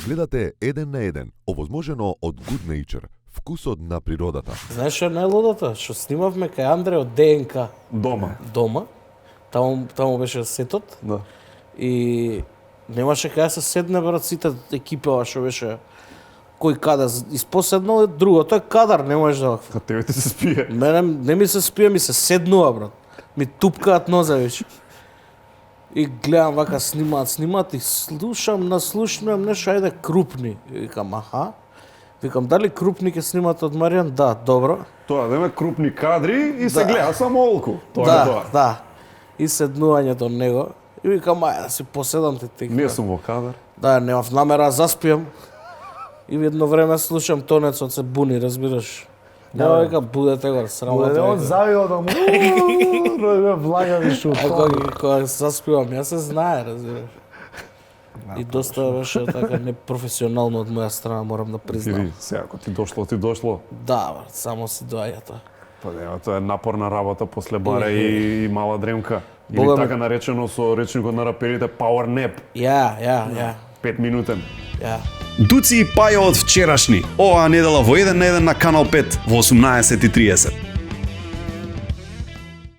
Гледате Еден на еден, овозможено од Good Nature, вкусот на природата. Знаеш што е најлудото? Што снимавме кај Андре од ДНК Дома. Таму беше сетот. Да. И немаше кај се седне брат сите екипа што беше кој каде испоседнал, другото е кадар, не можеш да. А тебе ти се спие. Мене не ми се спие, ми се седнува брат. Ми тупкаат ноза веќе. И гледам вака снимаат и наслушнувам нешто, ајде крупни. И викам, аха. Викам, дали крупни ќе снимат од Маријан? Да, добро. Тоа да има крупни кадри и се Да. гледа само олку. Тоа Да, е тоа. да. И седнувањето од него. И викам, ајде да си поседам те тек. Не сум во кадар. Да, немав намера да заспиам. И едно време слушам тонецот се буни, разбираш. Да, вика, будете го, срамота. Он завио да му влага ми шут. А кога заспивам, јас се знае, разбираш. И доста беше така непрофесионално од моја страна, морам да признам. Иди, сега ако ти дошло. Да, брат, само си доаѓа тоа. Па нема, тоа е напорна работа после баре и мала дремка. Или Бога ми. така наречено со речникот на раперите power nap, Ја. 5 минутен. Дуци и Пајо од вчерашни. Оваа недела во 1 на 1 на Канал 5 во 18:30.